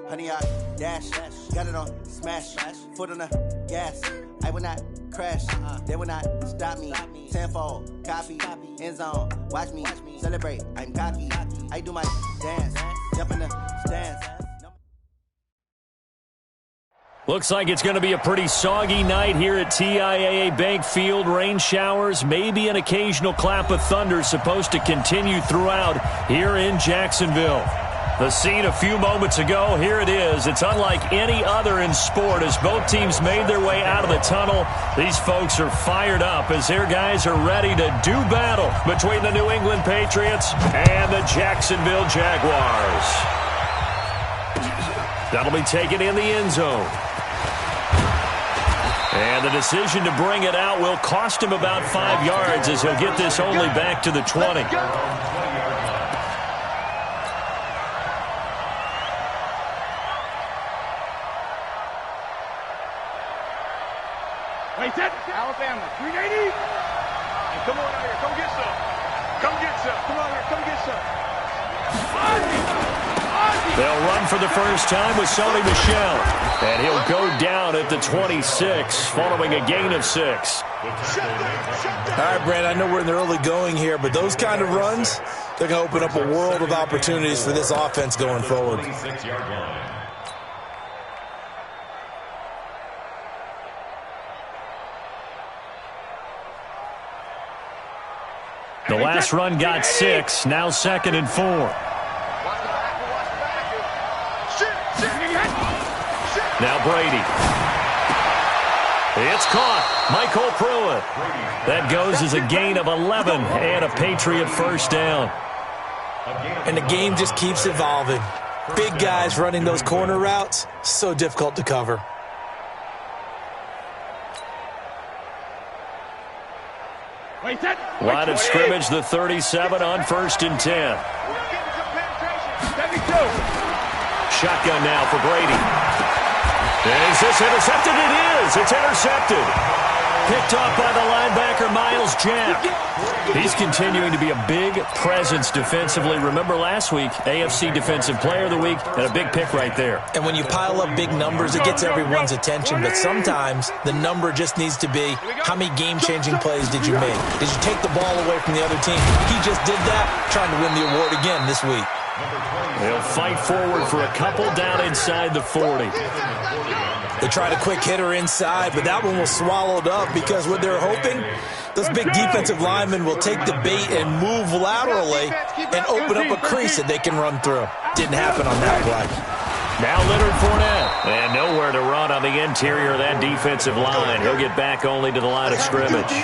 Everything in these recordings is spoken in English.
Honey, I dash, got it on smash, foot on the gas. I will not crash, they will not stop me. Tenfold, copy, end zone, watch me celebrate. I'm cocky, I do my dance, jump in the stands. Looks like it's going to be a pretty soggy night here at TIAA Bank Field. Rain showers, maybe an occasional clap of thunder supposed to continue throughout here in Jacksonville. The scene a few moments ago, here it is. It's unlike any other in sport as both teams made their way out of the tunnel. These folks are fired up as their guys are ready to do battle between the New England Patriots and the Jacksonville Jaguars. That'll be taken in the end zone. And the decision to bring it out will cost him about 5 yards as he'll get this only back to the 20. Wait, set. Alabama, 380. And come on out here. Come get some. Come get some. Come on here. Come get some. They'll run for the first time with Sony Michel. And he'll go down at the 26 following a gain of 6. All right, Brad, I know we're in the early going here, but those kind of runs, they're going to open up a world of opportunities for this offense going forward. The last run got 6, now 2nd and 4. Now Brady. It's caught. Michael Pruitt. That goes as a gain of 11 and a Patriot first down. And the game just keeps evolving. Big guys running those corner routes, so difficult to cover. Line of scrimmage, the 37 on 1st and 10. Shotgun now for Brady. Is this intercepted? It is. It's intercepted. Picked off by the linebacker, Miles Jack. He's continuing to be a big presence defensively. Remember last week, AFC Defensive Player of the Week, and a big pick right there. And when you pile up big numbers, it gets everyone's attention. But sometimes the number just needs to be, how many game-changing plays did you make? Did you take the ball away from the other team? He just did that, trying to win the award again this week. They'll fight forward for a couple down inside the 40. They tried a quick hitter inside, but that one was swallowed up because what they're hoping, those big defensive linemen will take the bait and move laterally and open up a crease that they can run through. Didn't happen on that play. Now Leonard Fournette. And nowhere to run on the interior of that defensive line. He'll get back only to the line of scrimmage.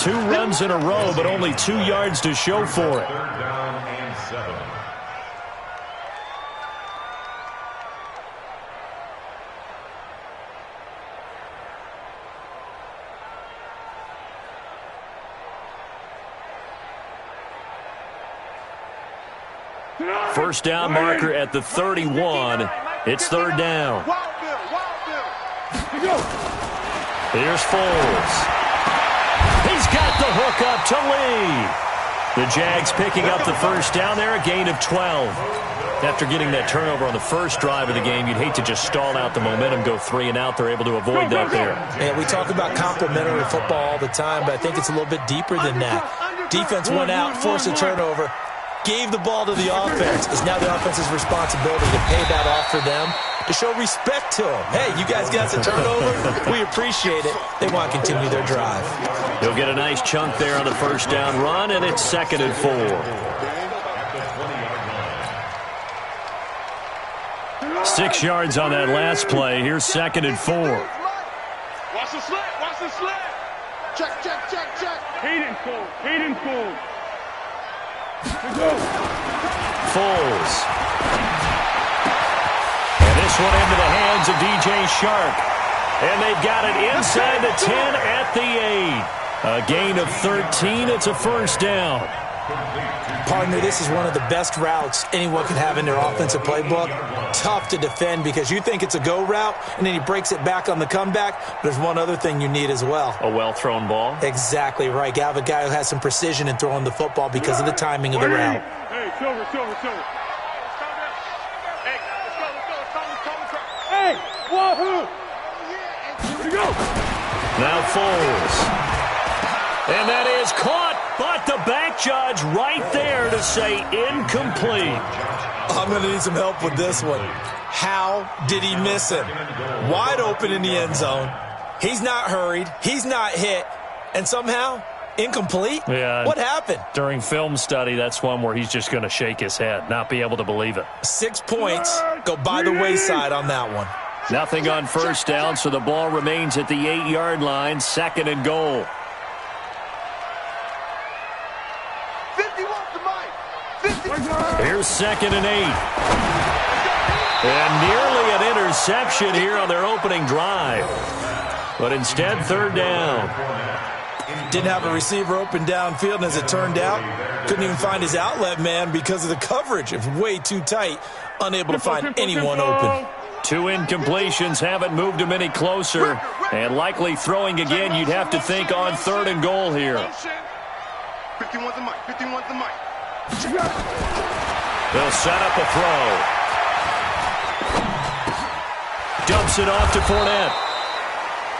2 runs in a row, but only 2 yards to show for it. First down marker at the 31. It's 3rd down. Here's Foles. He's got the hook up to Lee. The Jags picking up the first down there, a gain of 12. After getting that turnover on the first drive of the game, you'd hate to just stall out the momentum, go 3 and out. They're able to avoid that there. Yeah, we talk about complementary football all the time, but I think it's a little bit deeper than that. Defense went out, forced a turnover, gave the ball to the offense. It's now the offense's responsibility to pay that off for them, to show respect to them. Hey, you guys got the turnover. We appreciate it. They want to continue their drive. He'll get a nice chunk there on the first down run, and it's 2nd and 4. 6 yards on that last play. Here's 2nd and 4. Watch the slant. Watch the slant. Check. Hayden Cole. Foles. And this one into the hands of DJ Shark. And they've got it inside the 10 at the 8. A gain of 13. It's a first down. Partner, this is one of the best routes anyone could have in their offensive playbook. Tough to defend because you think it's a go route, and then he breaks it back on the comeback. But there's one other thing you need as well. A well-thrown ball? Exactly right. You have a guy who has some precision in throwing the football because of the timing of the route. Hey, Silver. Wahoo! Here we go! Now Foles. And that is caught, but the back judge right there to say incomplete. I'm going to need some help with this one. How did he miss him? Wide open in the end zone. He's not hurried. He's not hit. And somehow, incomplete? Yeah. What happened? During film study, that's one where he's just going to shake his head, not be able to believe it. 6 points go by the wayside on that one. Nothing on first down, so the ball remains at the 8-yard line, 2nd and goal. 50 wants the mic. 50. Here's 2nd and 8. And nearly an interception here on their opening drive. But instead, 3rd down. Didn't have a receiver open downfield, and as it turned out, couldn't even find his outlet man because of the coverage. It was way too tight, unable to find anyone open. 2 incompletions haven't moved him any closer. And likely throwing again, you'd have to think on 3rd and goal here. 50 wants the mic. 50 wants the mic. They'll set up a throw. Dumps it off to Fournette.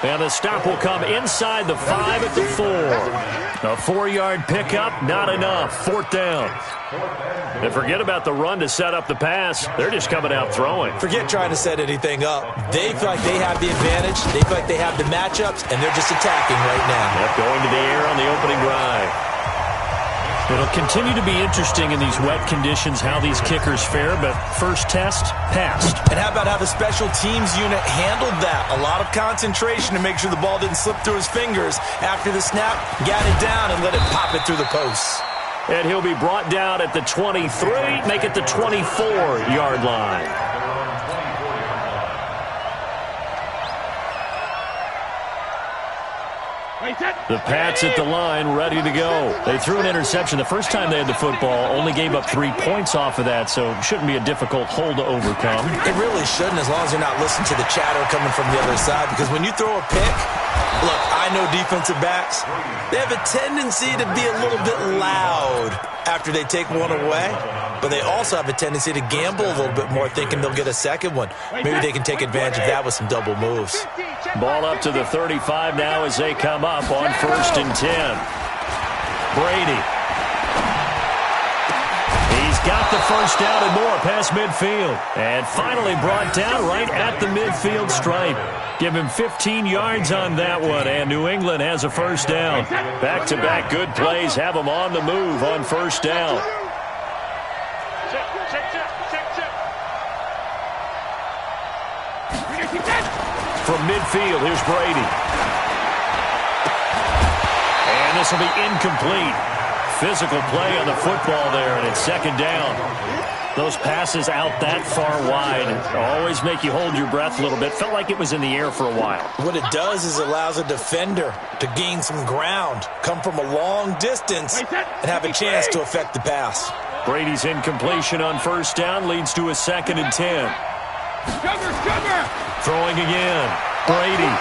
And the stop will come inside the 5 at the 4. A 4-yard pickup, not enough. 4th down. And forget about the run to set up the pass. They're just coming out throwing. Forget trying to set anything up. They feel like they have the advantage. They feel like they have the matchups, and they're just attacking right now. Yep, going to the air on the opening drive. It'll continue to be interesting in these wet conditions how these kickers fare, but first test, passed. And how about how the special teams unit handled that? A lot of concentration to make sure the ball didn't slip through his fingers. After the snap, got it down and let it pop it through the posts. And he'll be brought down at the 23, make it the 24-yard line. The Pats at the line, ready to go. They threw an interception the first time they had the football, only gave up 3 points off of that, so it shouldn't be a difficult hole to overcome. It really shouldn't, as long as you're not listening to the chatter coming from the other side, because when you throw a pick, look, I know defensive backs, they have a tendency to be a little bit loud after they take one away, but they also have a tendency to gamble a little bit more, thinking they'll get a second one. Maybe they can take advantage of that with some double moves. Ball up to the 35 now as they come up on 1st and 10. Brady. He's got the first down and more past midfield. And finally brought down right at the midfield stripe. Give him 15 yards on that one, and New England has a first down. Back-to-back good plays have them on the move on 1st down. From midfield, here's Brady. And this will be incomplete. Physical play on the football there, and it's 2nd down. Those passes out that far wide always make you hold your breath a little bit. Felt like it was in the air for a while. What it does is allows a defender to gain some ground, come from a long distance, and have a chance to affect the pass. Brady's incompletion on 1st down leads to a 2nd and 10. Throwing again. Brady.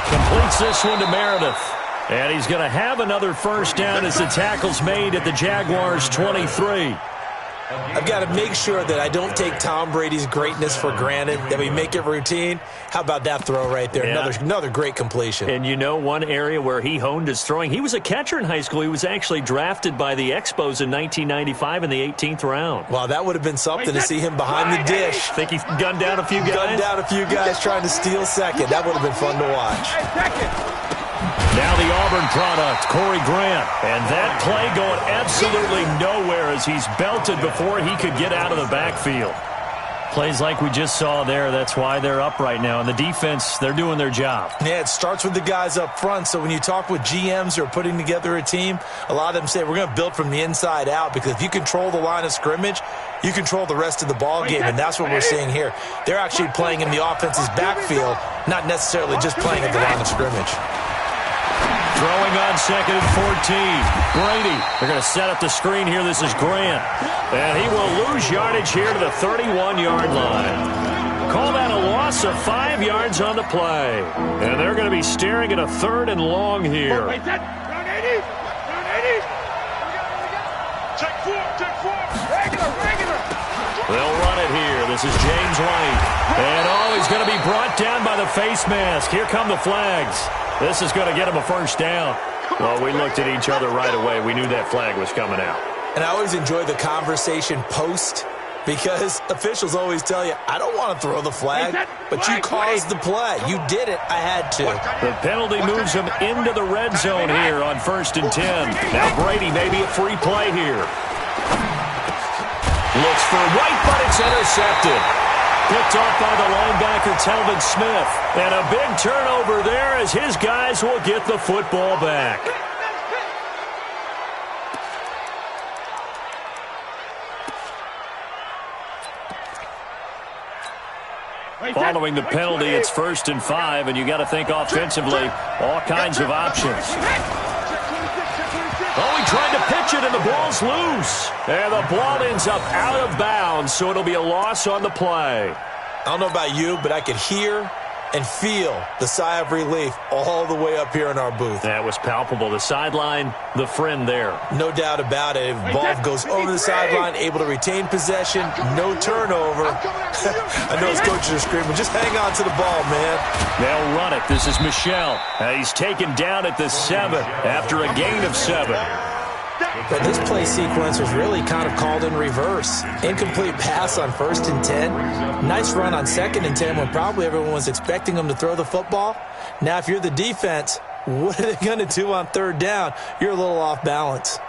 Completes this one to Meredith. And he's going to have another first down as the tackle's made at the Jaguars' 23. I've got to make sure that I don't take Tom Brady's greatness for granted, that we make it routine. How about that throw right there? Yeah. Another great completion. And you know one area where he honed his throwing? He was a catcher in high school. He was actually drafted by the Expos in 1995 in the 18th round. Wow, that would have been something to see him behind the dish. Think he gunned down a few guys? Gunned down a few guys trying to steal second. That would have been fun to watch. Now the Auburn product, Corey Grant. And that play going absolutely nowhere as he's belted before he could get out of the backfield. Plays like we just saw there, that's why they're up right now. And the defense, they're doing their job. Yeah, it starts with the guys up front. So when you talk with GMs who are putting together a team, a lot of them say we're going to build from the inside out, because if you control the line of scrimmage, you control the rest of the ball game, and that's what we're seeing here. They're actually playing in the offense's backfield, not necessarily just playing at the line of scrimmage. Throwing on 2nd and 14. Brady. They're going to set up the screen here. This is Grant. And he will lose yardage here to the 31-yard line. Call that a loss of 5 yards on the play. And they're going to be staring at a 3rd and long here. Round 80. Round 80. Check 4. Check 4. Regular. They'll run it here. This is James White. And, he's going to be brought down by the face mask. Here come the flags. This is going to get him a first down. Well, we looked at each other right away. We knew that flag was coming out. And I always enjoy the conversation post because officials always tell you, I don't want to throw the flag, but you caused the play. You did it. I had to. The penalty moves him into the red zone here on 1st and 10. Now Brady maybe a free play here. Looks for White, but it's intercepted. Picked off by the linebacker, Telvin Smith. And a big turnover there as his guys will get the football back. Following the penalty, it's 1st and 5, and you got to think offensively, all kinds of options. He tried to pitch it, and the ball's loose. And the ball ends up out of bounds, so it'll be a loss on the play. I don't know about you, but I could hear and feel the sigh of relief all the way up here in our booth. That was palpable. The sideline, the friend there. No doubt about it. If the ball goes over the sideline, able to retain possession, no turnover. I know his coaches are screaming, just hang on to the ball, man. They'll run it. This is Michel. He's taken down at the 7 after a gain of 7. But this play sequence was really kind of called in reverse. Incomplete pass on 1st and 10. Nice run on 2nd and 10 when probably everyone was expecting them to throw the football. Now, if you're the defense, what are they going to do on 3rd down? You're a little off balance.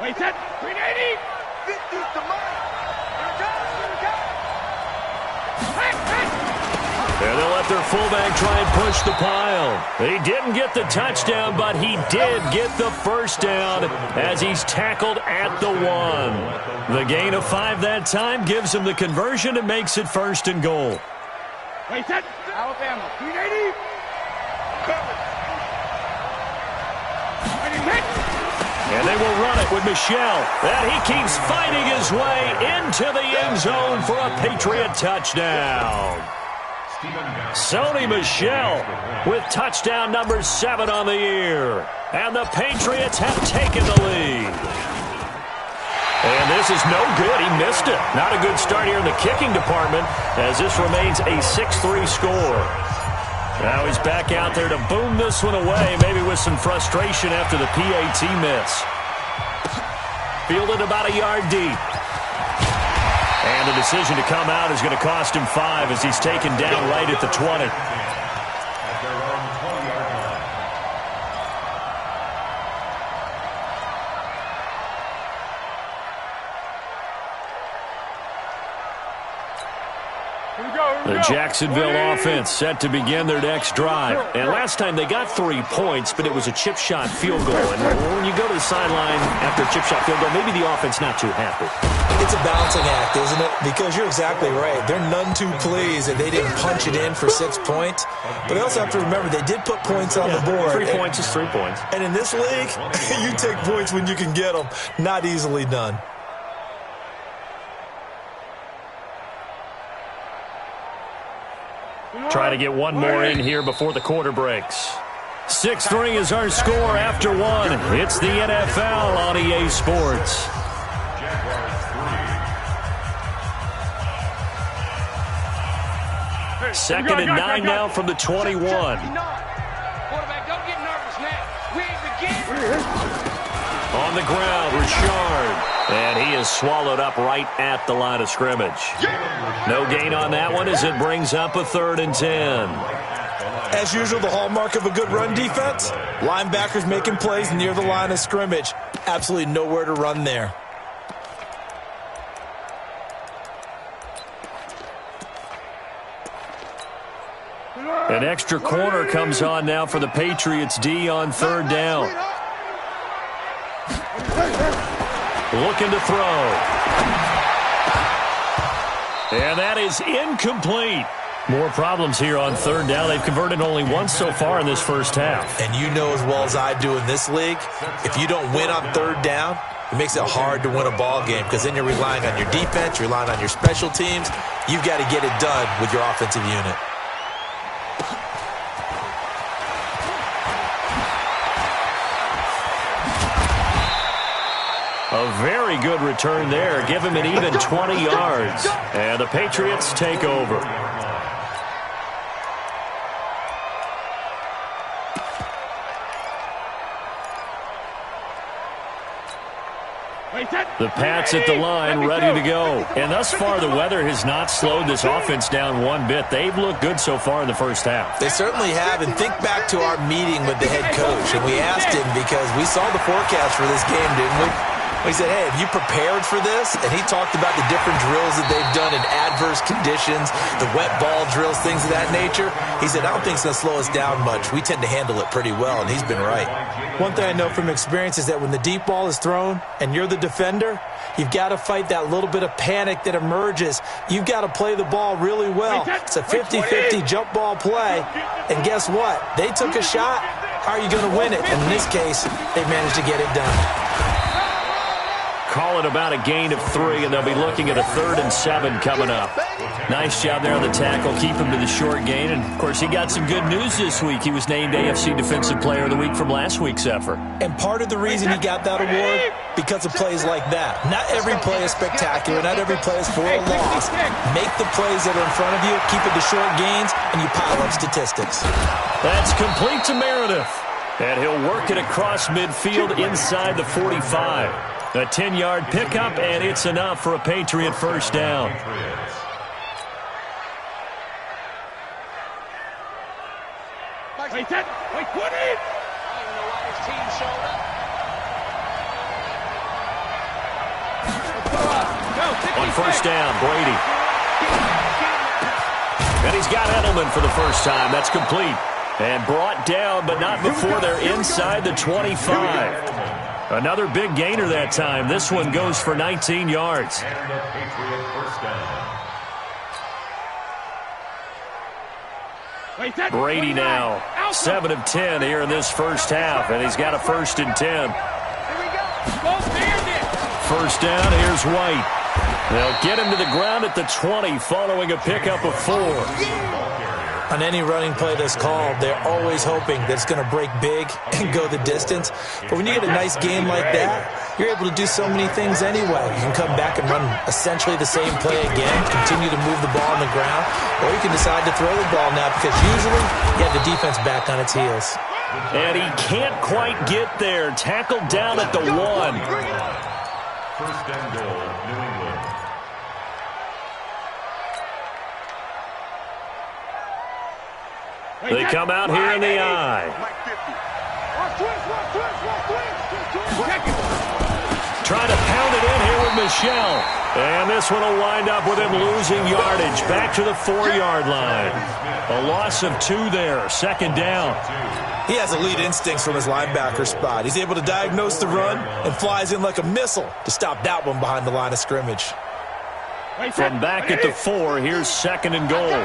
Wait, set. 380. 50 to mine. And they'll let their fullback try and push the pile. He didn't get the touchdown, but he did get the first down as he's tackled at the 1. The gain of 5 that time gives him the conversion and makes it 1st and goal. Wait, set. Alabama. 380. And they will run it with Michel. And he keeps fighting his way into the end zone for a Patriot touchdown. Sony Michel with touchdown number 7 on the year. And the Patriots have taken the lead. And this is no good. He missed it. Not a good start here in the kicking department as this remains a 6-3 score. Now he's back out there to boom this one away, maybe with some frustration after the PAT miss. Fielded about a yard deep. And the decision to come out is going to cost him 5 as he's taken down right at the 20. The Jacksonville offense set to begin their next drive. And last time they got 3 points, but it was a chip shot field goal. And when you go to the sideline after a chip shot field goal, maybe the offense not too happy. It's a balancing act, isn't it? Because you're exactly right. They're none too pleased that they didn't punch it in for 6 points. But they also have to remember they did put points on the board. 3 points is 3 points. And in this league, you take points when you can get them. Not easily done. Try to get one more in here before the quarter breaks. 6-3 is our score after 1. It's the NFL on EA Sports. Second and 9 now from the 21. Quarterback, don't get nervous now. We ain't beginning. On the ground, Richard. And he is swallowed up right at the line of scrimmage. No gain on that one as it brings up a 3rd and 10. As usual, the hallmark of a good run defense, linebackers making plays near the line of scrimmage. Absolutely nowhere to run there. An extra corner comes on now for the Patriots D on 3rd down. Looking to throw. And that is incomplete. More problems here on 3rd down. They've converted only once so far in this first half. And you know as well as I do in this league, if you don't win on 3rd down, it makes it hard to win a ball game because then you're relying on your defense, you're relying on your special teams. You've got to get it done with your offensive unit. A very good return there. Give him an even 20 yards. And the Patriots take over. The Pats at the line, ready to go. And thus far, the weather has not slowed this offense down one bit. They've looked good so far in the first half. They certainly have. And think back to our meeting with the head coach. And we asked him, because we saw the forecast for this game, didn't we? We said, hey, have you prepared for this? And he talked about the different drills that they've done in adverse conditions, the wet ball drills, things of that nature. He said, I don't think it's going to slow us down much. We tend to handle it pretty well, and he's been right. One thing I know from experience is that when the deep ball is thrown and you're the defender, you've got to fight that little bit of panic that emerges. You've got to play the ball really well. It's a 50-50 jump ball play. And guess what? They took a shot. How are you going to win it? And in this case, they managed to get it done. Call it about a gain of 3, and they'll be looking at a 3rd and 7 coming up. Nice job there on the tackle. Keep him to the short gain. And, of course, he got some good news this week. He was named AFC Defensive Player of the Week from last week's effort. And part of the reason he got that award, because of plays like that. Not every play is spectacular. Not every play is for a loss. Make the plays that are in front of you, keep it to short gains, and you pile up statistics. That's complete to Meredith. And he'll work it across midfield inside the 45. A 10-yard pickup, and it's enough for a Patriot first down. Wait, 20! On first down, Brady. And he's got Edelman for the first time. That's complete. And brought down, but not before they're inside the 25. Another big gainer that time. This one goes for 19 yards. Brady now, 7 of 10 here in this first half, and he's got a 1st and 10. First down, here's White. They'll get him to the ground at the 20 following a pickup of 4. On any running play that's called, they're always hoping that it's going to break big and go the distance. But when you get a nice game like that, you're able to do so many things anyway. You can come back and run essentially the same play again, continue to move the ball on the ground, or you can decide to throw the ball now because usually you have the defense back on its heels. And he can't quite get there. Tackled down at the 1. First and goal, New England. They come out here in the eye. Trying to pound it in here with Michelle. And this one will wind up with him losing yardage. Back to the 4-yard line. A loss of 2 there. 2nd down. He has elite instincts from his linebacker spot. He's able to diagnose the run and flies in like a missile to stop that one behind the line of scrimmage. From back at the 4, here's 2nd and goal.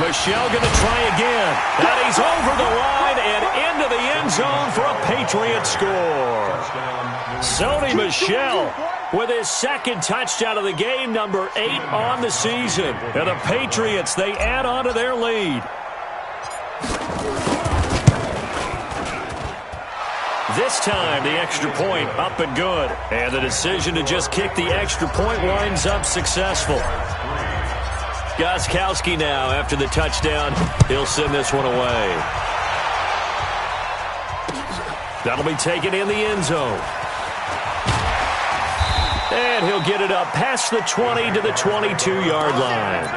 Michelle going to try again. And he's over the line and into the end zone for a Patriot score. Sony Michel with his 2nd touchdown of the game, number 8 on the season. And the Patriots, they add on to their lead. This time, the extra point up and good. And the decision to just kick the extra point winds up successful. Gostkowski now, after the touchdown, he'll send this one away. That'll be taken in the end zone. And he'll get it up past the 20 to the 22-yard line.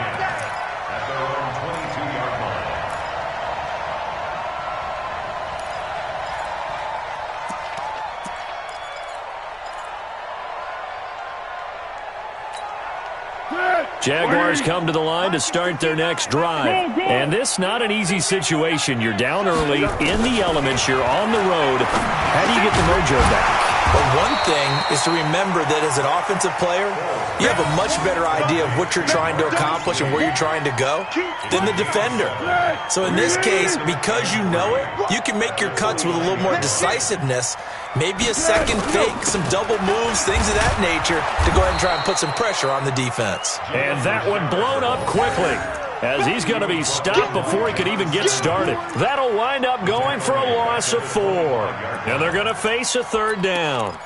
Jaguars come to the line to start their next drive. And this not an easy situation. You're down early, in the elements, you're on the road. How do you get the mojo back? Well, one thing is to remember that as an offensive player, you have a much better idea of what you're trying to accomplish and where you're trying to go than the defender. So in this case, because you know it, you can make your cuts with a little more decisiveness, maybe a second fake, some double moves, things of that nature, to go ahead and try and put some pressure on the defense. And that one blown up quickly. as he's going to be stopped before he could even get started. That'll wind up going for a loss of 4. And they're going to face a third down.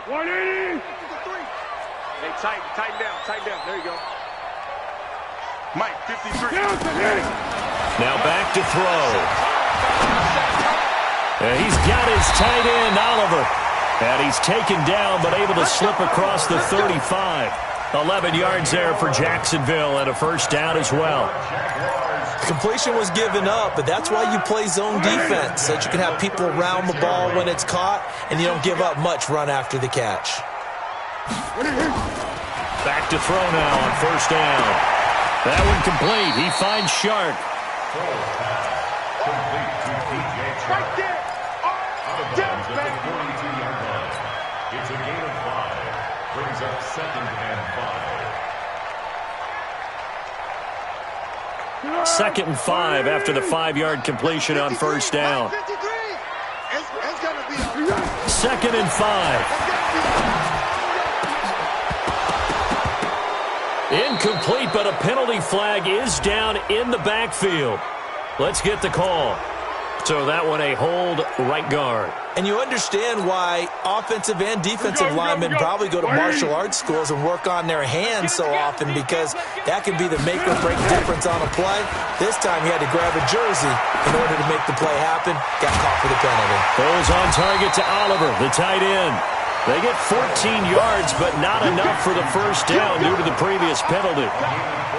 180. Hey, tighten down. There you go. Mike, 53. Now back to throw. He's got his tight end, Oliver. And he's taken down, but able to slip across the 35. 11 yards there for Jacksonville, and a first down as well. The completion was given up, but that's why you play zone defense, so that you can have people around the ball when it's caught, and you don't give up much run after the catch. Back to throw now on first down. That one complete. He finds Shark. Right there. It's a gain of 5. Brings up 2nd and 5. 2nd and 5 after the 5-yard completion on first down. 2nd and 5. Incomplete, but a penalty flag is down in the backfield. Let's get the call. So that one a hold, right guard. And you understand why offensive and defensive linemen probably go to martial arts schools and work on their hands so often, because that can be the make or break difference on a play. This time he had to grab a jersey in order to make the play happen. Got caught for the penalty. Goes on target to Oliver, the tight end. They get 14 yards, but not enough for the first down due to the previous penalty.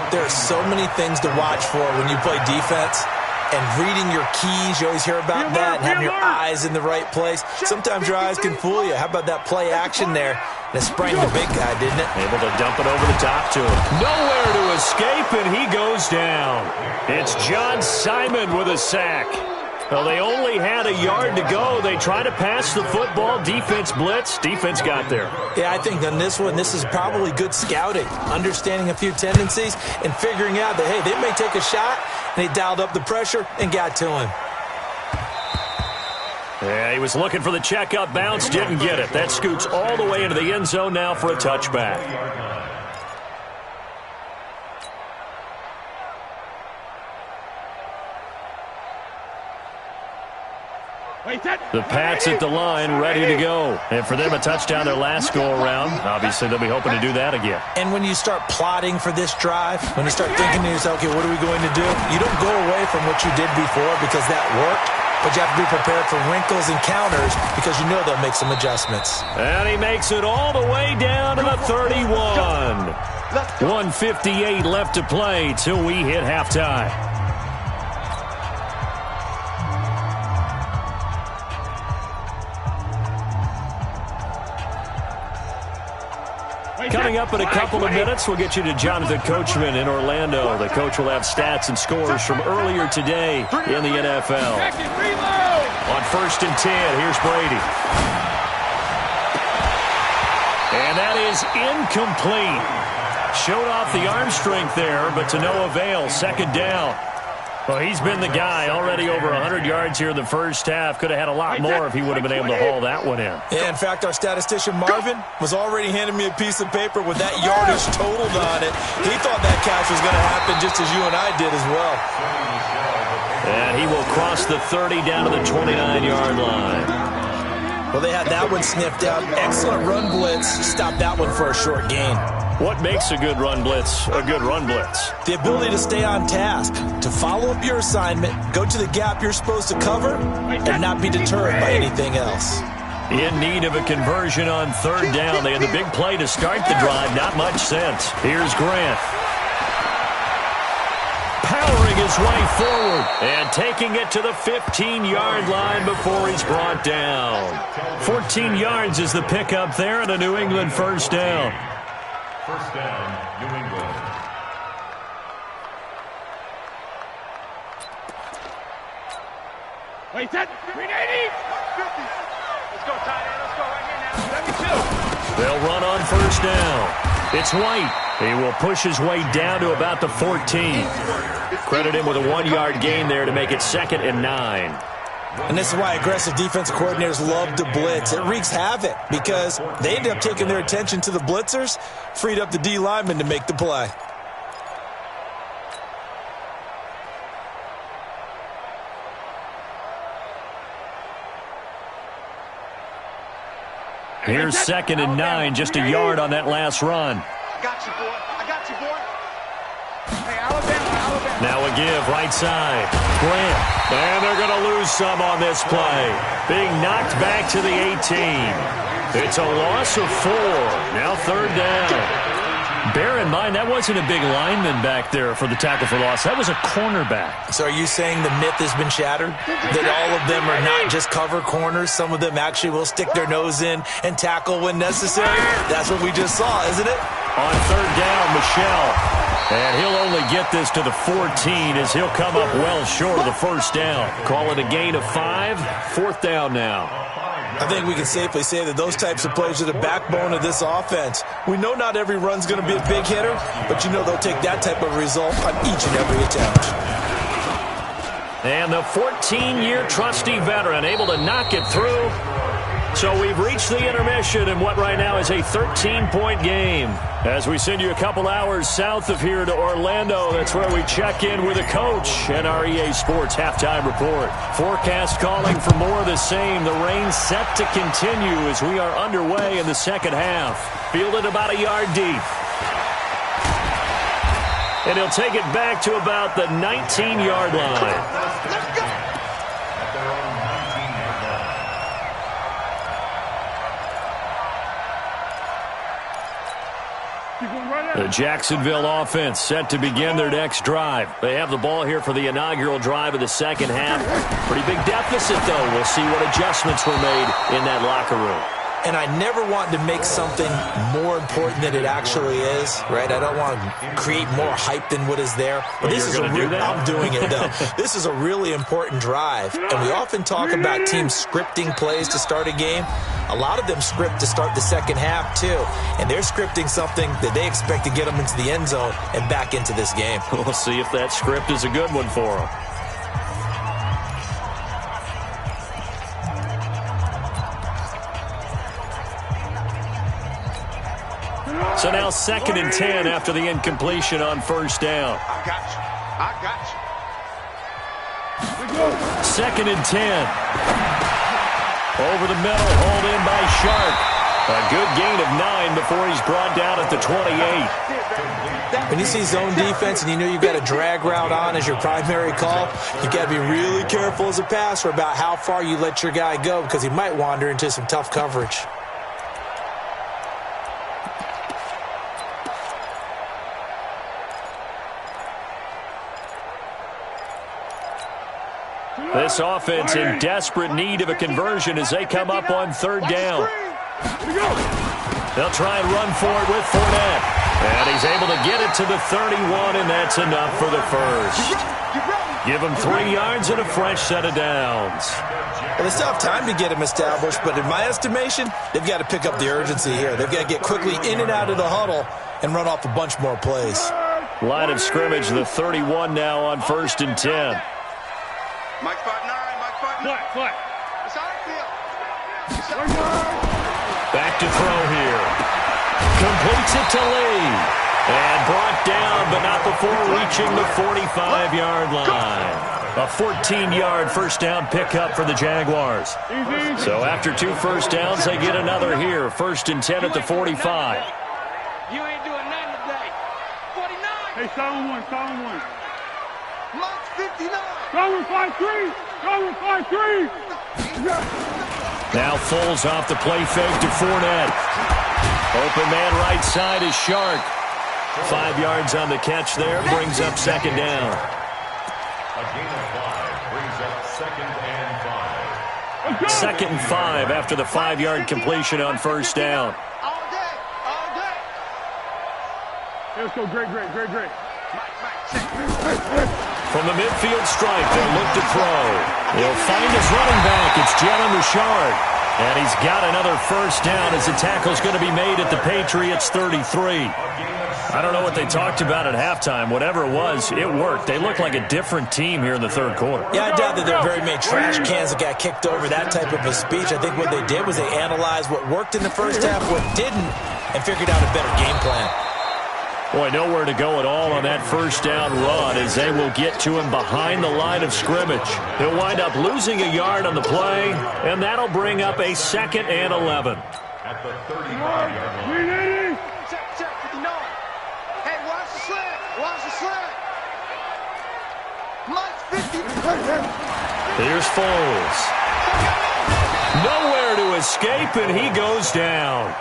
There are so many things to watch for when you play defense. And reading your keys, you always hear about that, and having your eyes in the right place. Sometimes your eyes can fool you. How about that play action there? And it sprang the big guy, didn't it? Able to dump it over the top to him. Nowhere to escape, and he goes down. It's John Simon with a sack. Well, they only had a yard to go. They tried to pass the football. Defense blitz. Defense got there. Yeah, I think on this one, this is probably good scouting, understanding a few tendencies, and figuring out that, hey, they may take a shot, and they dialed up the pressure and got to him. Yeah, he was looking for the check-up bounce, didn't get it. That scoots all the way into the end zone now for a touchback. The Pats at the line, ready to go. And for them, a touchdown their last go-around. Obviously, they'll be hoping to do that again. And when you start plotting for this drive, when you start thinking to yourself, okay, what are we going to do? You don't go away from what you did before because that worked, but you have to be prepared for wrinkles and counters because you know they'll make some adjustments. And he makes it all the way down to the 31. 1:58 left to play till we hit halftime. Coming up in a couple of minutes, we'll get you to Jonathan Coachman in Orlando. The coach will have stats and scores from earlier today in the NFL. On 1st and 10, here's Brady. And that is incomplete. Showed off the arm strength there, but to no avail. 2nd down. Well, he's been the guy, already over 100 yards here in the first half. Could have had a lot more if he would have been able to haul that one in. Yeah, in fact, our statistician Marvin was already handing me a piece of paper with that yardage totaled on it. He thought that catch was going to happen just as you and I did as well. And he will cross the 30 down to the 29-yard line. Well, they had that one sniffed out. Excellent run blitz. Stopped that one for a short gain. What makes a good run blitz a good run blitz? The ability to stay on task, to follow up your assignment, go to the gap you're supposed to cover, and not be deterred by anything else. In need of a conversion on 3rd down. They had the big play to start the drive. Not much sense. Here's Grant. Powering his way forward and taking it to the 15-yard line before he's brought down. 14 yards is the pickup there and a New England first down. First down, New England. Wait, that 380. 50. Let's go, tight end. Let's go right here now. 72. They'll run on 1st down. It's White. He will push his way down to about the 14. Credit him with a 1-yard gain there to make it 2nd and 9. And this is why aggressive defensive coordinators love to blitz. It wreaks havoc because they end up taking their attention to the blitzers, freed up the D lineman to make the play. Here's 2nd and 9, just a yard on that last run. I got you, boy. I got you, boy. Hey, Alabama. Now a give, right side. Grant. And they're going to lose some on this play. Being knocked back to the 18. It's a loss of 4. Now 3rd down. Bear in mind, that wasn't a big lineman back there for the tackle for loss. That was a cornerback. So are you saying the myth has been shattered? That all of them are not just cover corners? Some of them actually will stick their nose in and tackle when necessary? That's what we just saw, isn't it? On 3rd down, Michelle. And he'll only get this to the 14 as he'll come up well short of the 1st down. Call it a gain of 5. 4th down now. I think we can safely say that those types of plays are the backbone of this offense. We know not every run's going to be a big hitter, but you know they'll take that type of result on each and every attempt. And the 14-year trusty veteran able to knock it through. So we've reached the intermission in what right now is a 13-point game. As we send you a couple hours south of here to Orlando, that's where we check in with a coach and our EA Sports halftime report. Forecast calling for more of the same. The rain set to continue as we are underway in the second half. Fielded about a yard deep. And he'll take it back to about the 19-yard line. The Jacksonville offense set to begin their next drive. They have the ball here for the inaugural drive of the second half. Pretty big deficit, though. We'll see what adjustments were made in that locker room. And I never want to make something more important than it actually is, right? I don't want to create more hype than what is there. But this is I'm doing it, though. This is a really important drive. And we often talk about teams scripting plays to start a game. A lot of them script to start the second half, too. And they're scripting something that they expect to get them into the end zone and back into this game. We'll see if that script is a good one for them. So now 2nd and 10 after the incompletion on 1st down. I got you. I got you. 2nd and 10. Over the middle, hauled in by Sharp. A good gain of 9 before he's brought down at the 28. When you see zone defense and you know you've got a drag route on as your primary call, you got to be really careful as a passer about how far you let your guy go because he might wander into some tough coverage. This offense in desperate need of a conversion as they come up on 3rd down. They'll try and run for it with Fournette. And he's able to get it to the 31, and that's enough for the first. Give him 3 yards and a fresh set of downs. Well, they still have time to get him established, but in my estimation, they've got to pick up the urgency here. They've got to get quickly in and out of the huddle and run off a bunch more plays. Line of scrimmage, the 31 now on 1st and 10. Mike 5-9, Mike 5-9. What? It's how I feel. Back to throw here. Completes it to Lee. And brought down, but not before reaching the 45-yard line. A 14-yard first down pickup for the Jaguars. So after 2 first downs, they get another here. 1st and 10 at the 45. You ain't doing nothing today. 49. Hey, solid one. Mike's 59. Go with 5-3. Go with 5-3. Now Foles off the play fake to Fournette. Open man right side is Shark. 5 yards on the catch there. Brings up 2nd down. A gain of 5 brings up 2nd and 5. 2nd and 5 after the 5-yard completion on 1st down. All day. All day. Let's go. Great. From the midfield stripe, they'll look to throw. He'll find his running back. It's Jalen Richard. And he's got another first down as the tackle's going to be made at the Patriots 33. I don't know what they talked about at halftime. Whatever it was, it worked. They looked like a different team here in the third quarter. Yeah, I doubt that there are very many trash cans that got kicked over, that type of a speech. I think what they did was they analyzed what worked in the first half, what didn't, and figured out a better game plan. Boy, nowhere to go at all on that first down run as they will get to him behind the line of scrimmage. He'll wind up losing a yard on the play, and that'll bring up a 2nd and 11. At the 35-yard line. Check, 59. Hey, watch the slant. Watch the slant. Mike's 50. Here's Foles. Nowhere to escape, and he goes down.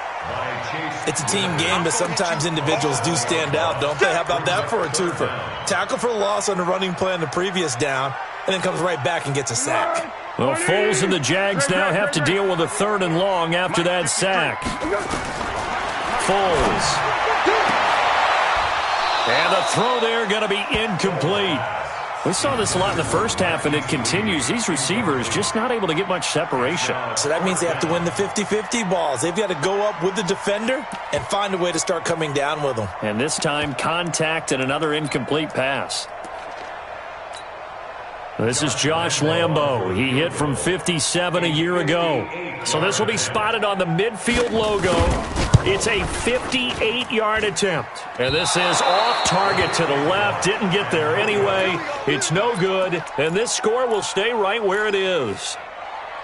It's a team game, but sometimes individuals do stand out, don't they? How about that for a twofer? Tackle for loss on the running play on the previous down, and then comes right back and gets a sack. Well, Foles and the Jags now have to deal with a 3rd and long after that sack. Foles. And the throw there going to be incomplete. We saw this a lot in the first half, and it continues. These receivers just not able to get much separation. So that means they have to win the 50-50 balls. They've got to go up with the defender and find a way to start coming down with them. And this time, contact and another incomplete pass. This is Josh Lambo. He hit from 57 a year ago. So this will be spotted on the midfield logo. It's a 58-yard attempt. And this is off target to the left. Didn't get there anyway. It's no good. And this score will stay right where it is.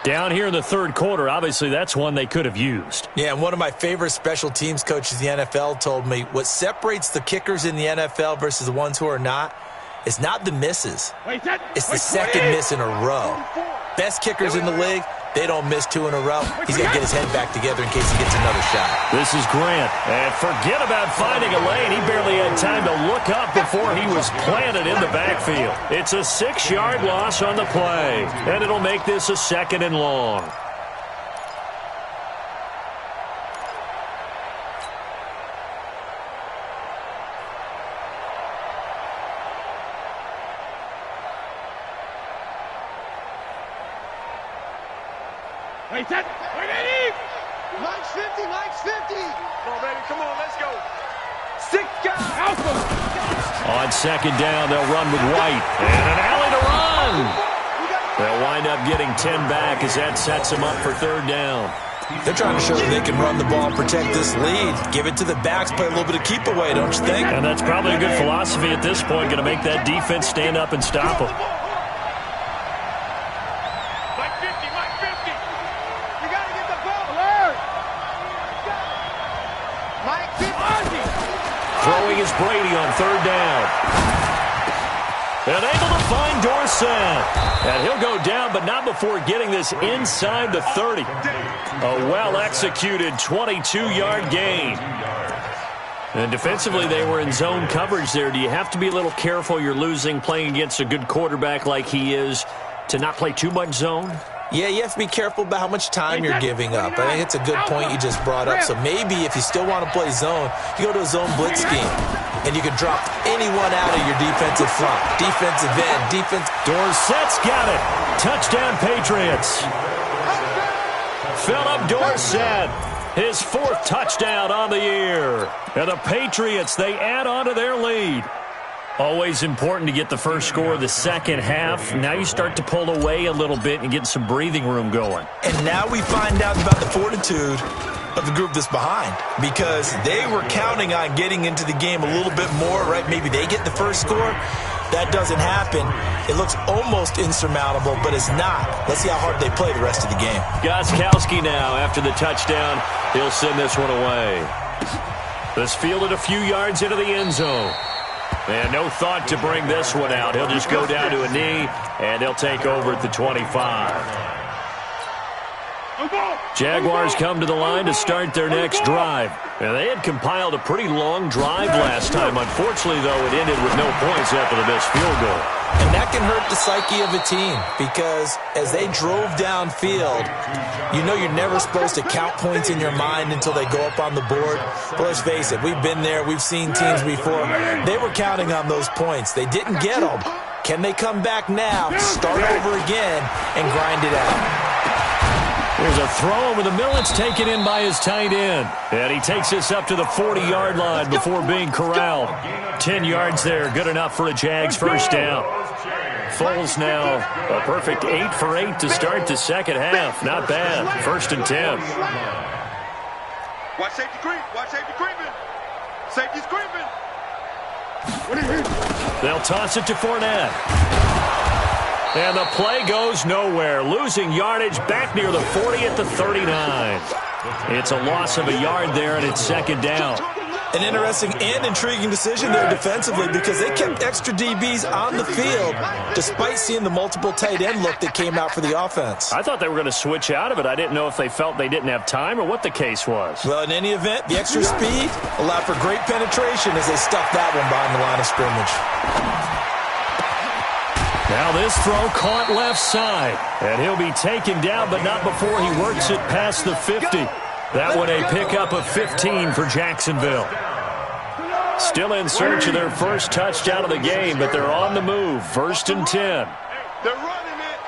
Down here in the third quarter, obviously that's one they could have used. Yeah, and one of my favorite special teams coaches in the NFL told me what separates the kickers in the NFL versus the ones who are not, it's not the misses. It's the second miss in a row. Best kickers in the league, they don't miss 2 in a row. He's got to get his head back together in case he gets another shot. This is Grant. And forget about finding a lane. He barely had time to look up before he was planted in the backfield. It's a 6-yard loss on the play. And it'll make this a 2nd and long. Hey, set. Mike's 50. Mike's 50. Come on, baby. Come on, let's go. 6 guys. Alpha. On 2nd down, they'll run with White. And an alley to run. They'll wind up getting 10 back as that sets them up for 3rd down. They're trying to show that they can run the ball and protect this lead. Give it to the backs, play a little bit of keep away, don't you think? And that's probably a good philosophy at this point, going to make that defense stand up and stop them. Throwing is Brady on 3rd down. And able to find Dorsett. And he'll go down, but not before getting this inside the 30. A well-executed 22-yard gain. And defensively, they were in zone coverage there. Do you have to be a little careful? You're losing, playing against a good quarterback like he is, to not play too much zone? Yeah, you have to be careful about how much time you're giving up. I think it's a good point you just brought up. So maybe if you still want to play zone, you go to a zone blitz scheme. And you can drop anyone out of your defensive front. Defensive end, defense. Dorsett's got it. Touchdown, Patriots. Philip Dorsett, his 4th touchdown on the year. And the Patriots, they add on to their lead. Always important to get the first score of the second half. Now you start to pull away a little bit and get some breathing room going. And now we find out about the fortitude of the group that's behind, because they were counting on getting into the game a little bit more, right? Maybe they get the first score. That doesn't happen. It looks almost insurmountable, but it's not. Let's see how hard they play the rest of the game. Gostkowski now, after the touchdown, he'll send this one away. This fielded a few yards into the end zone. And no thought to bring this one out. He'll just go down to a knee, and they'll take over at the 25. Jaguars come to the line to start their next drive. And they had compiled a pretty long drive last time. Unfortunately, though, it ended with no points after the missed field goal. And that can hurt the psyche of a team, because as they drove downfield, you know you're never supposed to count points in your mind until they go up on the board. But let's face it, we've been there. We've seen teams before. They were counting on those points. They didn't get them. Can they come back now, start over again, and grind it out? There's a throw over the middle. It's taken in by his tight end. And he takes this up to the 40-yard line before being corralled. 10 yards there, good enough for a Jags first down. Foles now a perfect 8 for 8 to start the second half. Not bad. 1st and 10. Watch safety creep. Watch safety creeping. Safety's creeping. They'll toss it to Fournette. And the play goes nowhere. Losing yardage back near the 40 at the 39. It's a loss of a yard there, and it's 2nd down. An interesting and intriguing decision there defensively because they kept extra DBs on the field despite seeing the multiple tight end look that came out for the offense. I thought they were going to switch out of it. I didn't know if they felt they didn't have time or what the case was. Well, in any event, the extra speed allowed for great penetration as they stuffed that one behind the line of scrimmage. Now this throw caught left side. And he'll be taken down, but not before he works it past the 50. That one a pickup of 15 for Jacksonville. Still in search of their first touchdown of the game, but they're on the move. 1st and 10. They're running it.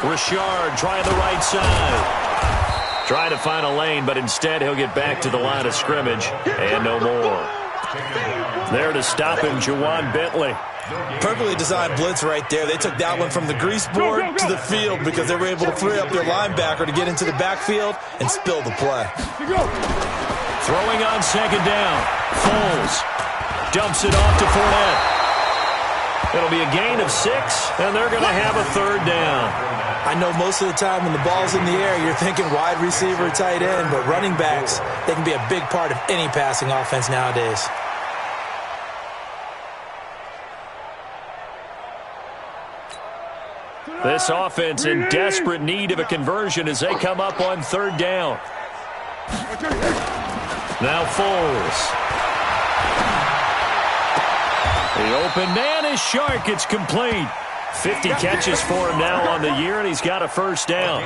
Richard trying the right side. Trying to find a lane, but instead he'll get back to the line of scrimmage. And no more. There to stop him, Juwan Bentley. Perfectly designed blitz right there. They took that one from the grease board to the field because they were able to free up their linebacker to get into the backfield and spill the play. Throwing on 2nd down. Foles dumps it off to Fournette. It'll be a gain of 6, and they're going to have a 3rd down. I know most of the time when the ball's in the air, you're thinking wide receiver, tight end, but running backs, they can be a big part of any passing offense nowadays. This offense in desperate need of a conversion as they come up on 3rd down. Now Foles. The open man is Shark. It's complete. 50 catches for him now on the year, and he's got a 1st down.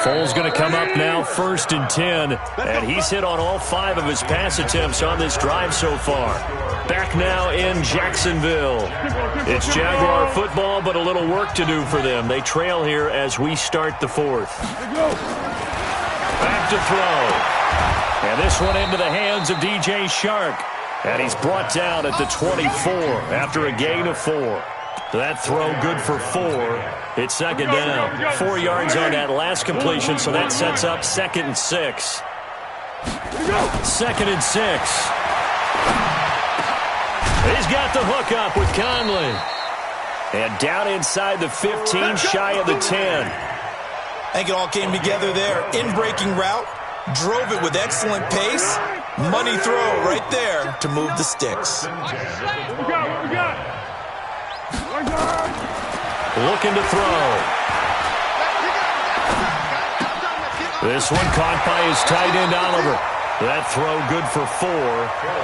Foles going to come up now 1st and 10, and he's hit on all 5 of his pass attempts on this drive so far. Back now in Jacksonville. It's Jaguar football, but a little work to do for them. They trail here as we start the 4th. Back to throw. And this one into the hands of DJ Shark. And he's brought down at the 24 after a gain of 4. That throw good for 4. It's 2nd down. 4 yards on that last completion, so that sets up 2nd and 6. 2nd and 6. He's got the hook up with Conley. And down inside the 15, shy of the 10. I think it all came together there. In-breaking route, drove it with excellent pace. Money throw right there to move the sticks. Looking to throw. This one caught by his tight end, Oliver. That throw good for 4.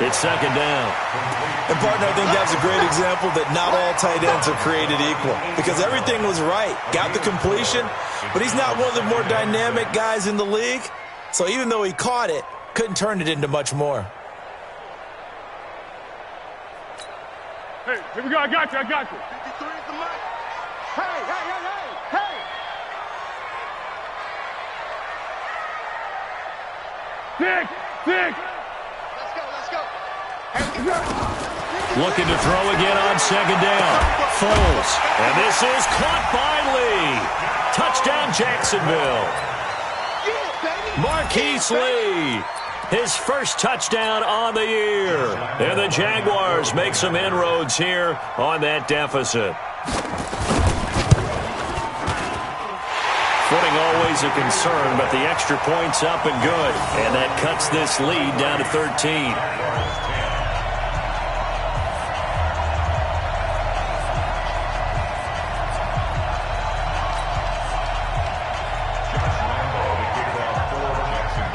It's 2nd down. And, partner, I think that's a great example that not all tight ends are created equal because everything was right. Got the completion, but he's not one of the more dynamic guys in the league. So even though he caught it, couldn't turn it into much more. Hey, here we go. I got you. 53 is the mic. Hey. Six. Let's go. Looking to throw again on 2nd down. Foles. And this is caught by Lee. Touchdown, Jacksonville. Marquise Lee. His first touchdown on the year. And the Jaguars make some inroads here on that deficit. Footing always a concern, but the extra point's up and good. And that cuts this lead down to 13.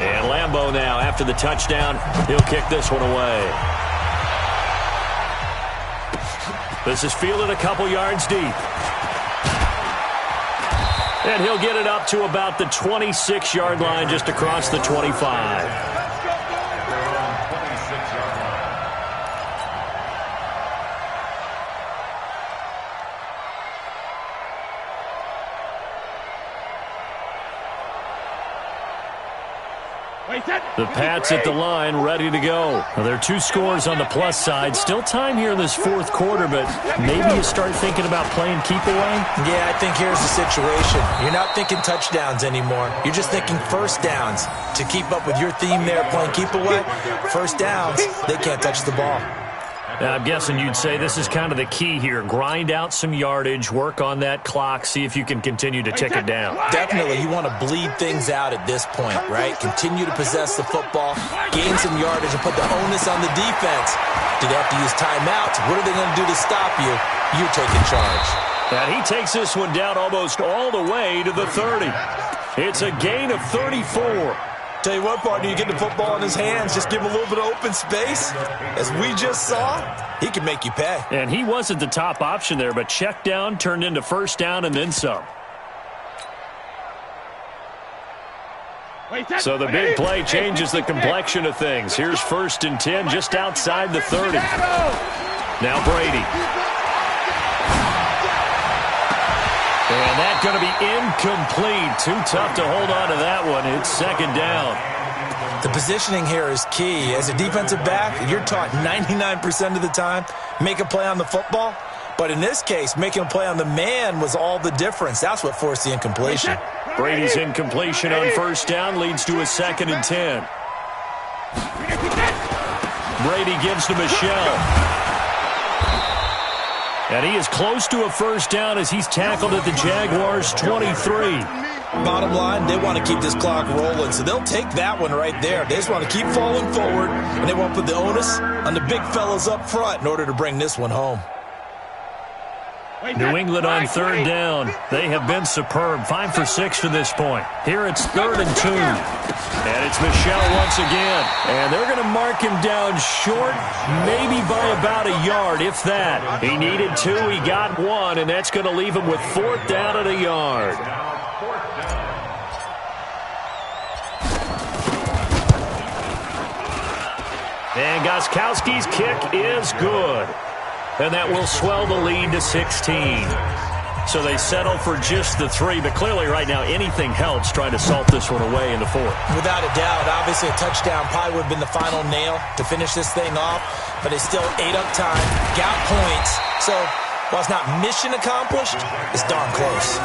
And Lambeau now, after the touchdown, he'll kick this one away. This is fielded a couple yards deep. And he'll get it up to about the 26-yard line, just across the 25. The Pats at the line, ready to go. Well, there are 2 scores on the plus side. Still time here in this fourth quarter, but maybe you start thinking about playing keep away? Yeah, I think here's the situation. You're not thinking touchdowns anymore. You're just thinking first downs. To keep up with your theme there, playing keep away, first downs, they can't touch the ball. I'm guessing you'd say this is kind of the key here. Grind out some yardage, work on that clock, see if you can continue to tick it down. Definitely, you want to bleed things out at this point, right? Continue to possess the football, gain some yardage, and put the onus on the defense. Do they have to use timeouts? What are they going to do to stop you? You're taking charge. And he takes this one down almost all the way to the 30. It's a gain of 34. Tell you what, partner, you get the football in his hands, just give him a little bit of open space. As we just saw, he can make you pay. And he wasn't the top option there, but check down turned into first down and then some. So the big play changes the complexion of things. Here's 1st and 10 just outside the 30. Now Brady. And that's going to be incomplete. Too tough to hold on to that one. It's 2nd down. The positioning here is key. As a defensive back, you're taught 99% of the time, make a play on the football. But in this case, making a play on the man was all the difference. That's what forced the incompletion. Brady's incompletion on 1st down leads to a 2nd and 10. Brady gives to Michel. And he is close to a 1st down as he's tackled at the Jaguars' 23. Bottom line, they want to keep this clock rolling, so they'll take that one right there. They just want to keep falling forward, and they want to put the onus on the big fellas up front in order to bring this one home. New England on 3rd down. They have been superb. 5 for 6 to this point. Here it's 3rd and 2. And it's Michel once again. And they're going to mark him down short, maybe by about a yard, if that. He needed 2, he got 1, and that's going to leave him with 4th down at a yard. And Gostkowski's kick is good. And that will swell the lead to 16. So they settle for just the 3, but clearly right now anything helps trying to salt this one away in the 4th. Without a doubt, obviously a touchdown probably would have been the final nail to finish this thing off, but they still ate up time, got points. So while it's not mission accomplished, it's darn close.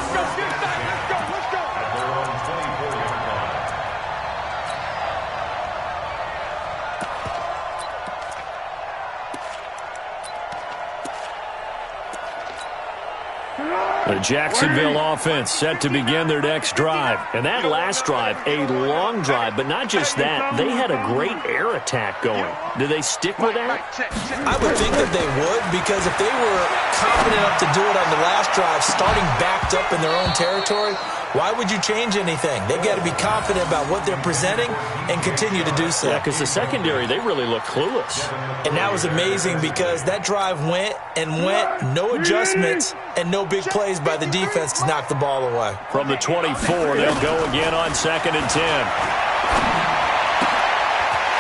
The Jacksonville offense set to begin their next drive. And that last drive, a long drive, but not just that. They had a great air attack going. Do they stick with that? I would think that they would, because if they were confident enough to do it on the last drive, starting backed up in their own territory, why would you change anything? They've got to be confident about what they're presenting and continue to do so. Yeah, because the secondary, they really look clueless. And that was amazing because that drive went and went, no adjustments, and no big plays by the defense to knock the ball away. From the 24, they'll go again on 2nd and 10.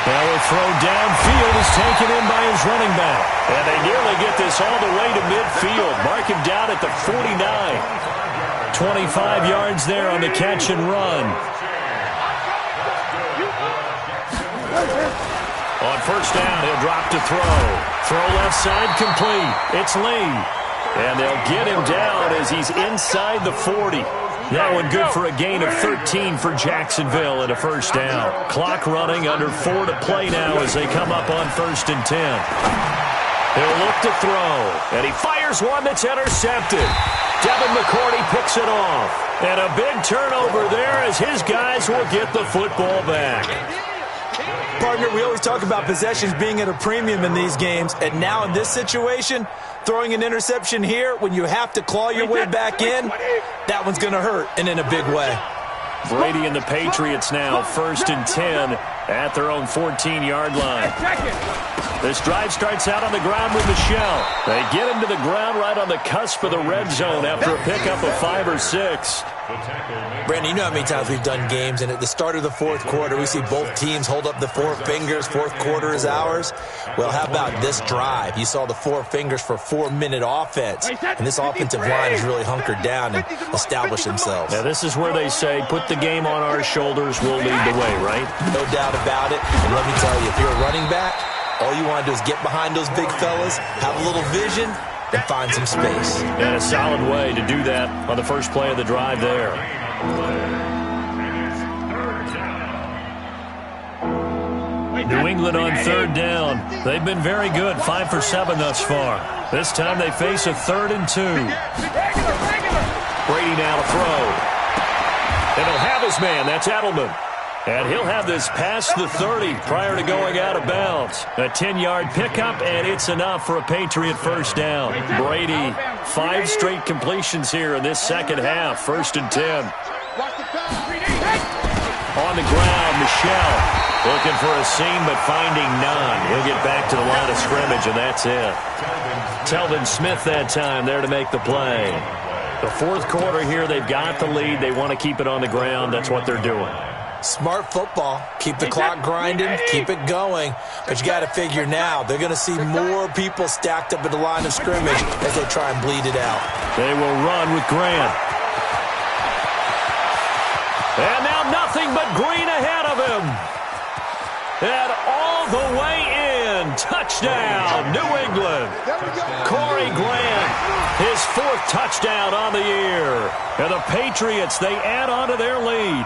Now a throw downfield is taken in by his running back. And they nearly get this all the way to midfield. Mark him down at the 49. 25 yards there on the catch and run. On 1st down, he'll drop to throw. Throw left side complete. It's Lee. And they'll get him down as he's inside the 40. That one good for a gain of 13 for Jacksonville and a 1st down. Clock running, under 4 to play now as they come up on 1st and 10. He'll look to throw, and he fires one that's intercepted. Devin McCourty picks it off. And a big turnover there as his guys will get the football back. Partner, we always talk about possessions being at a premium in these games, and now in this situation, throwing an interception here when you have to claw your way back in, that one's going to hurt, and in a big way. Brady and the Patriots now, 1st and 10 at their own 14-yard line. This drive starts out on the ground with Michelle. They get him to the ground right on the cusp of the red zone after a pickup of 5 or 6. Brandon, you know how many times we've done games, and at the start of the fourth quarter, we see both teams hold up the 4 fingers, fourth quarter is ours. Well, how about this drive? You saw the 4 fingers for 4-minute offense, and this offensive line is really hunkered down and established themselves. Now, this is where they say, put the game on our shoulders, we'll lead the way, right? No doubt about it, and let me tell you, if you're a running back, all you want to do is get behind those big fellas, have a little vision, and find some space. And a solid way to do that on the first play of the drive there. New England on 3rd down. They've been very good, 5 for 7 thus far. This time they face a 3rd and 2. Brady now to throw. And he'll have his man. That's Edelman. And he'll have this past the 30 prior to going out of bounds. A 10-yard pickup, and it's enough for a Patriot first down. Brady, 5 straight completions here in this second half. 1st and 10. On the ground, Michelle looking for a seam, but finding none. He'll get back to the line of scrimmage, and that's it. Telvin Smith that time there to make the play. The fourth quarter here, they've got the lead. They want to keep it on the ground. That's what they're doing. Smart football. Keep the clock grinding, keep it going. But you got to figure now, they're going to see more people stacked up at the line of scrimmage as they try and bleed it out. They will run with Grant. And now nothing but green ahead of him. And all the way in. Touchdown, New England. Corey Grant, his 4th touchdown on the year. And the Patriots, they add on to their lead.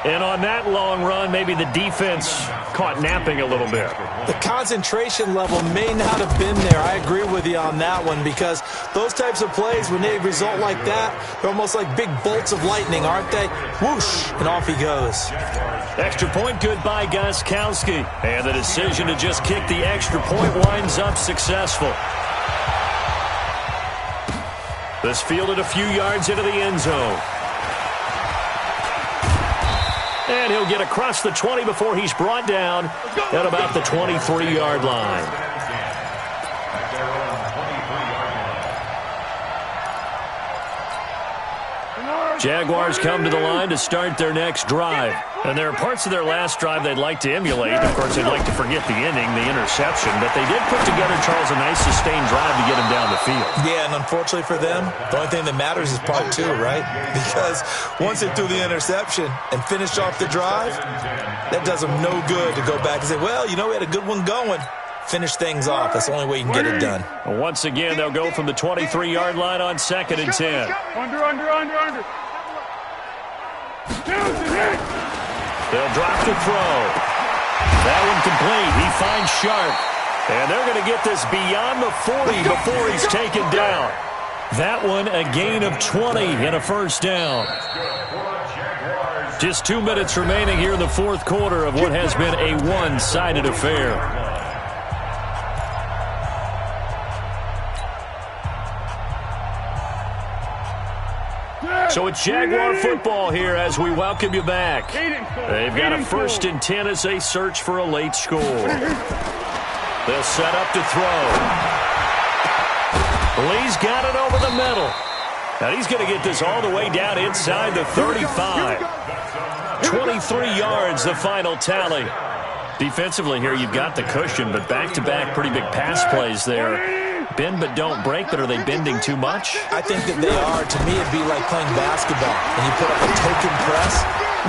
And on that long run, maybe the defense caught napping a little bit. The concentration level may not have been there. I agree with you on that one, because those types of plays, when they result like that, they're almost like big bolts of lightning, aren't they? Whoosh, and off he goes. Extra point good by Gostkowski. And the decision to just kick the extra point winds up successful. This fielded a few yards into the end zone. And he'll get across the 20 before he's brought down at about the 23-yard line. Jaguars come to the line to start their next drive. And there are parts of their last drive they'd like to emulate. Of course, they'd like to forget the ending, the interception. But they did put together, Charles, a nice sustained drive to get him down the field. Yeah, and unfortunately for them, the only thing that matters is part 2, right? Because once they threw the interception and finished off the drive, that does them no good to go back and say, well, you know, we had a good one going. Finish things off. That's the only way you can get it done. Once again, they'll go from the 23-yard line on 2nd and 10. Under. They'll drop to throw. That one complete. He finds Sharp. And they're going to get this beyond the 40 before he's taken down. That one a gain of 20 and a first down. Just 2 minutes remaining here in the fourth quarter of what has been a one-sided affair. So it's Jaguar football here as we welcome you back. They've got a 1st and 10 as they search for a late score. They'll set up to throw. Lee's got it over the middle. Now he's going to get this all the way down inside the 35. 23 yards, the final tally. Defensively here, you've got the cushion, but back-to-back pretty big pass plays there. Bend but don't break, but are they bending too much? I think that they are. To me, it'd be like playing basketball. When you put up a token press,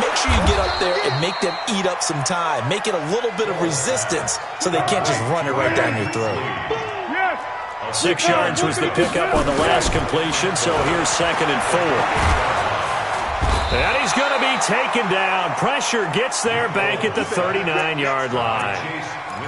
make sure you get up there and make them eat up some time. Make it a little bit of resistance so they can't just run it right down your throat. 6 yards was the pickup on the last completion, so here's 2nd and 4. And he's going to be taken down. Pressure gets there back at the 39-yard line.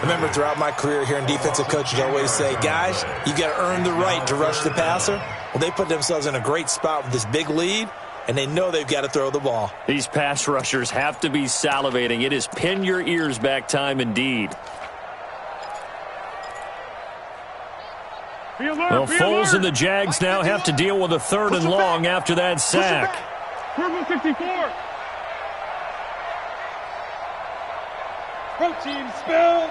Remember, throughout my career here in defensive coaching, I always say, guys, you got to earn the right to rush the passer. Well, they put themselves in a great spot with this big lead, and they know they've got to throw the ball. These pass rushers have to be salivating. It is pin your ears back time indeed. Well, Foles and the Jags now have to deal with a 3rd and long after that sack. Purple 64. Protein spill.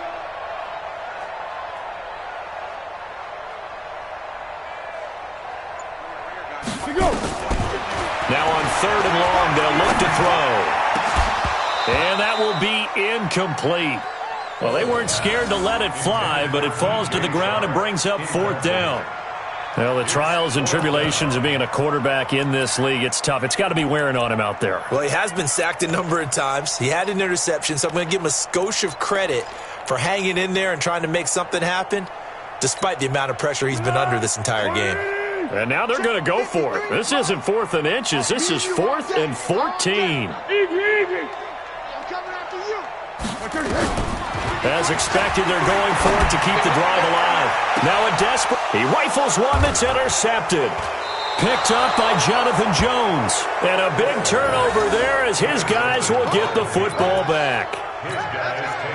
Here we go. Now on 3rd and long, they'll look to throw. And that will be incomplete. Well, they weren't scared to let it fly, but it falls to the ground and brings up 4th down. Well, the trials and tribulations of being a quarterback in this league, it's tough. It's got to be wearing on him out there. Well, he has been sacked a number of times. He had an interception, so I'm going to give him a skosh of credit for hanging in there and trying to make something happen, despite the amount of pressure he's been under this entire game. And now they're going to go for it. This isn't 4th and inches. This is 4th and 14. Easy. I'm coming after you. As expected, they're going for it to keep the drive alive. Now a desperate. He rifles one that's intercepted. Picked up by Jonathan Jones. And a big turnover there as his guys will get the football back.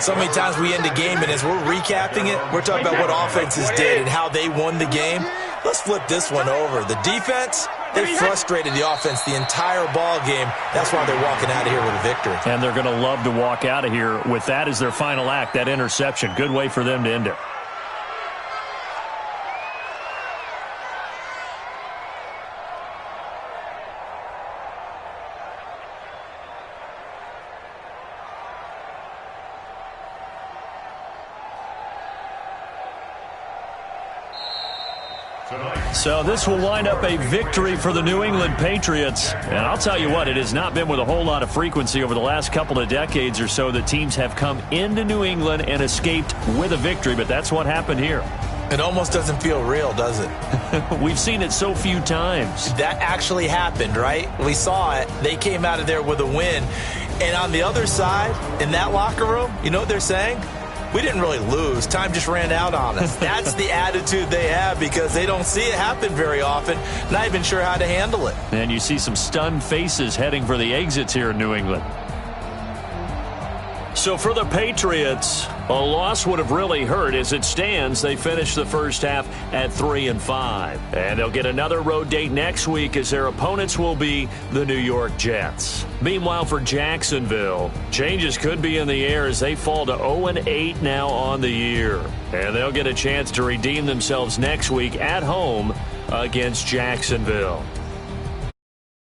So many times we end a game, and as we're recapping it, we're talking about what offenses did and how they won the game. Let's flip this one over. The defense, they frustrated the offense the entire ball game. That's why they're walking out of here with a victory. And they're going to love to walk out of here with that as their final act, that interception. Good way for them to end it. So this will wind up a victory for the New England Patriots. And I'll tell you what, it has not been with a whole lot of frequency over the last couple of decades or so that teams have come into New England and escaped with a victory, but that's what happened here. It almost doesn't feel real, does it? We've seen it so few times. That actually happened, right? We saw it. They came out of there with a win. And on the other side, in that locker room, you know what they're saying? We didn't really lose. Time just ran out on us. That's the attitude they have because they don't see it happen very often. Not even sure how to handle it. And you see some stunned faces heading for the exits here in New England. So for the Patriots, a loss would have really hurt. As it stands, they finished the first half at 3-5. And they'll get another road date next week as their opponents will be the New York Jets. Meanwhile, for Jacksonville, changes could be in the air as they fall to 0-8 now on the year. And they'll get a chance to redeem themselves next week at home against Jacksonville.